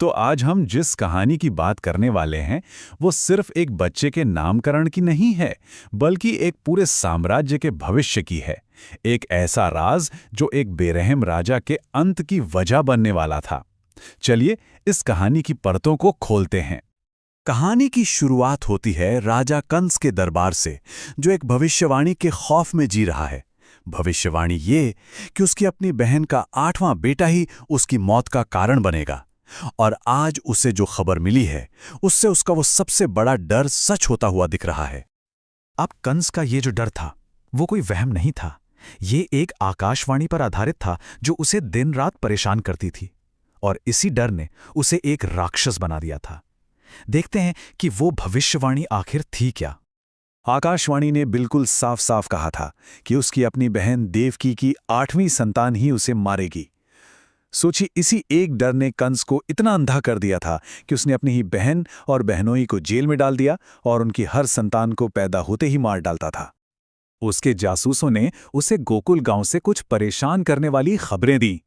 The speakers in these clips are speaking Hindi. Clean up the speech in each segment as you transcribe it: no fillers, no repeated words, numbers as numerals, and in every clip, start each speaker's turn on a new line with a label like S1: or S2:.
S1: तो आज हम जिस कहानी की बात करने वाले हैं वो सिर्फ एक बच्चे के नामकरण की नहीं है, बल्कि एक पूरे साम्राज्य के भविष्य की है। एक ऐसा राज जो एक बेरहम राजा के अंत की वजह बनने वाला था। चलिए इस कहानी की परतों को खोलते हैं। कहानी की शुरुआत होती है राजा कंस के दरबार से, जो एक भविष्यवाणी के खौफ में जी रहा है। भविष्यवाणी ये कि उसकी अपनी बहन का 8वां बेटा ही उसकी मौत का कारण बनेगा। और आज उसे जो खबर मिली है उससे उसका वो सबसे बड़ा डर सच होता हुआ दिख रहा है। अब कंस का ये जो डर था वो कोई वहम नहीं था। ये एक आकाशवाणी पर आधारित था जो उसे दिन रात परेशान करती थी, और इसी डर ने उसे एक राक्षस बना दिया था। देखते हैं कि वो भविष्यवाणी आखिर थी क्या। आकाशवाणी ने बिल्कुल साफ साफ कहा था कि उसकी अपनी बहन देवकी की 8वीं संतान ही उसे मारेगी। सोचिए, इसी एक डर ने कंस को इतना अंधा कर दिया था कि उसने अपनी ही बहन और बहनोई को जेल में डाल दिया और उनकी हर संतान को पैदा होते ही मार डालता था। उसके जासूसों ने उसे गोकुल गांव से कुछ परेशान करने वाली खबरें दी।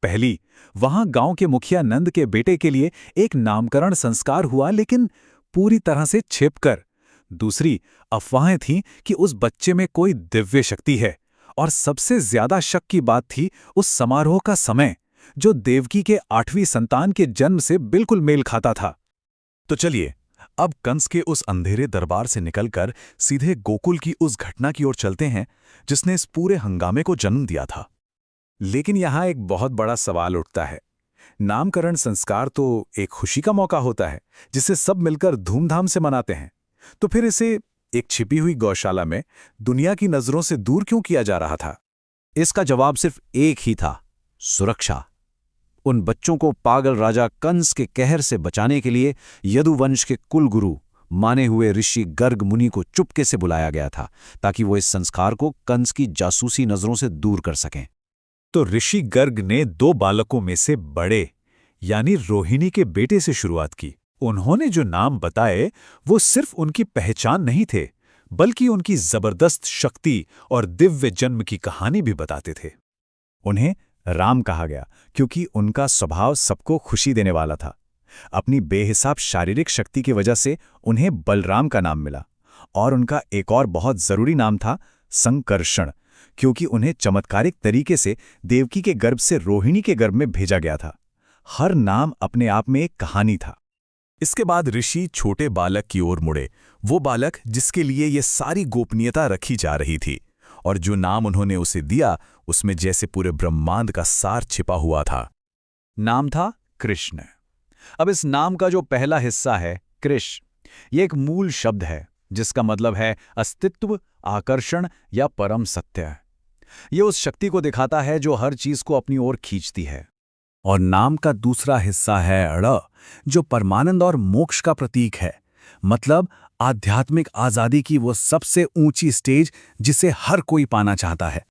S1: पहली, वहां गांव के मुखिया नंद के बेटे के लिए एक नामकरण संस्कार हुआ, लेकिन पूरी तरह से छिपकर। दूसरी, अफवाहें थीं कि उस बच्चे में कोई दिव्य शक्ति है। और सबसे ज्यादा शक की बात थी उस समारोह का समय, जो देवकी के 8वीं संतान के जन्म से बिल्कुल मेल खाता था। तो चलिए अब कंस के उस अंधेरे दरबार से निकलकर सीधे गोकुल की उस घटना की ओर चलते हैं जिसने इस पूरे हंगामे को जन्म दिया था। लेकिन यहां एक बहुत बड़ा सवाल उठता है। नामकरण संस्कार तो एक खुशी का मौका होता है जिसे सब मिलकर धूमधाम से मनाते हैं, तो फिर इसे एक छिपी हुई गौशाला में दुनिया की नजरों से दूर क्यों किया जा रहा था? इसका जवाब सिर्फ एक ही था, सुरक्षा। उन बच्चों को पागल राजा कंस के कहर से बचाने के लिए यदुवंश के कुलगुरु माने हुए ऋषि गर्ग मुनि को चुपके से बुलाया गया था, ताकि वो इस संस्कार को कंस की जासूसी नजरों से दूर कर सकें। तो ऋषि गर्ग ने 2 बालकों में से बड़े यानी रोहिणी के बेटे से शुरुआत की। उन्होंने जो नाम बताए वो सिर्फ उनकी पहचान नहीं थे, बल्कि उनकी जबरदस्त शक्ति और दिव्य जन्म की कहानी भी बताते थे। उन्हें राम कहा गया क्योंकि उनका स्वभाव सबको खुशी देने वाला था। अपनी बेहिसाब शारीरिक शक्ति की वजह से उन्हें बलराम का नाम मिला। और उनका एक और बहुत जरूरी नाम था संकर्षण, क्योंकि उन्हें चमत्कारिक तरीके से देवकी के गर्भ से रोहिणी के गर्भ में भेजा गया था। हर नाम अपने आप में एक कहानी था। इसके बाद ऋषि छोटे बालक की ओर मुड़े, वो बालक जिसके लिए ये सारी गोपनीयता रखी जा रही थी। और जो नाम उन्होंने उसे दिया उसमें जैसे पूरे ब्रह्मांड का सार छिपा हुआ था। नाम था कृष्ण। अब इस नाम का जो पहला हिस्सा है कृष, ये एक मूल शब्द है जिसका मतलब है अस्तित्व, आकर्षण या परम सत्य। ये उस शक्ति को दिखाता है जो हर चीज को अपनी ओर खींचती है। और नाम का दूसरा हिस्सा है ड़, जो परमानंद और मोक्ष का प्रतीक है, मतलब आध्यात्मिक आजादी की वो सबसे ऊंची स्टेज जिसे हर कोई पाना चाहता है।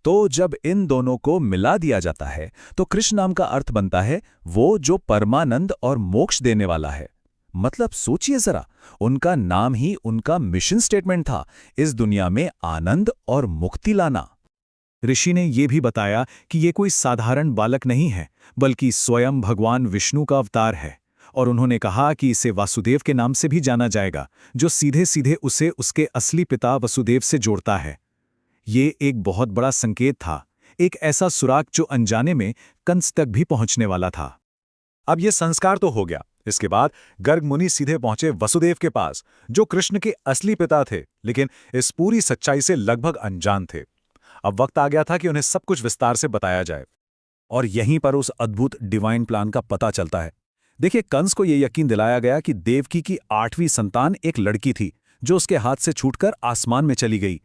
S1: तो जब इन दोनों को मिला दिया जाता है तो कृष्ण नाम का अर्थ बनता है वो जो परमानंद और मोक्ष देने वाला है। मतलब सोचिए जरा, उनका नाम ही उनका मिशन स्टेटमेंट था, इस दुनिया में आनंद और मुक्ति लाना। ऋषि ने यह भी बताया कि ये कोई साधारण बालक नहीं है, बल्कि स्वयं भगवान विष्णु का अवतार है। और उन्होंने कहा कि इसे वासुदेव के नाम से भी जाना जाएगा, जो सीधे सीधे उसे उसके असली पिता वसुदेव से जोड़ता है। ये एक बहुत बड़ा संकेत था, एक ऐसा सुराग जो अनजाने में कंस तक भी पहुंचने वाला था। अब ये संस्कार तो हो गया। इसके बाद गर्ग मुनि सीधे पहुंचे वसुदेव के पास, जो कृष्ण के असली पिता थे, लेकिन इस पूरी सच्चाई से लगभग अनजान थे। अब वक्त आ गया था कि उन्हें सब कुछ विस्तार से बताया जाए। और यहीं पर उस अद्भुत डिवाइन प्लान का पता चलता है। देखिए, कंस को यह यकीन दिलाया गया कि देवकी की 8वीं संतान एक लड़की थी जो उसके हाथ से छूटकर आसमान में चली गई।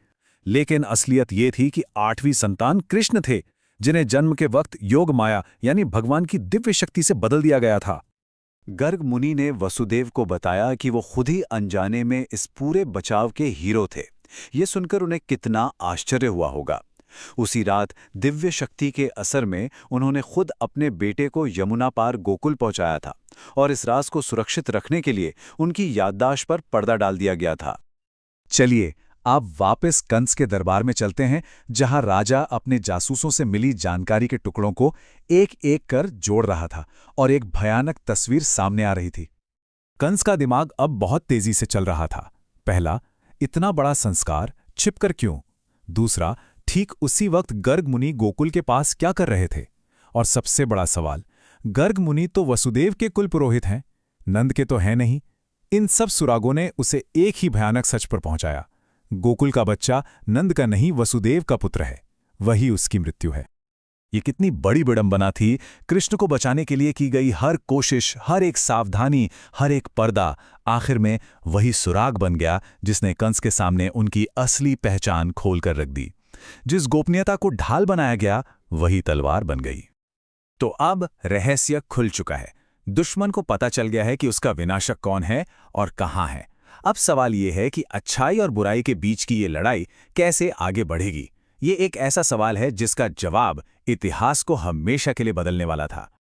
S1: लेकिन असलियत यह थी कि 8वीं संतान कृष्ण थे, जिन्हें जन्म के वक्त योग माया यानी भगवान की दिव्य शक्ति से बदल दिया गया था। गर्ग मुनि ने वसुदेव को बताया कि वो खुद ही अनजाने में इस पूरे बचाव के हीरो थे। ये सुनकर उन्हें कितना आश्चर्य हुआ होगा। उसी रात दिव्य शक्ति के असर में उन्होंने खुद अपने बेटे को यमुना पार गोकुल पहुंचाया था, और इस राज को सुरक्षित रखने के लिए उनकी याददाश्त पर पर्दा डाल दिया गया था। चलिए
S2: आप वापस कंस के दरबार में चलते हैं, जहां राजा अपने जासूसों से मिली जानकारी के टुकड़ों को एक-एक कर जोड़ रहा था और एक भयानक तस्वीर सामने आ रही थी। कंस का दिमाग अब बहुत तेजी से चल रहा था। पहला, इतना बड़ा संस्कार छिपकर क्यों? दूसरा, ठीक उसी वक्त गर्ग मुनि गोकुल के पास क्या कर रहे थे? और सबसे बड़ा सवाल, गर्ग मुनि तो वसुदेव के कुल पुरोहित हैं, नंद के तो हैं नहीं। इन सब सुरागों ने उसे एक ही भयानक सच पर पहुंचाया। गोकुल का बच्चा नंद का नहीं, वसुदेव का पुत्र है। वही उसकी मृत्यु है।
S1: ये कितनी बड़ी विडंबना थी। कृष्ण को बचाने के लिए की गई हर कोशिश, हर एक सावधानी, हर एक पर्दा, आखिर में वही सुराग बन गया जिसने कंस के सामने उनकी असली पहचान खोलकर रख दी। जिस गोपनीयता को ढाल बनाया गया, वही तलवार बन गई। तो अब रहस्य खुल चुका है। दुश्मन को पता चल गया है कि उसका विनाशक कौन है और कहां है। अब सवाल यह है कि अच्छाई और बुराई के बीच की ये लड़ाई कैसे आगे बढ़ेगी। ये एक ऐसा सवाल है जिसका जवाब इतिहास को हमेशा के लिए बदलने वाला था।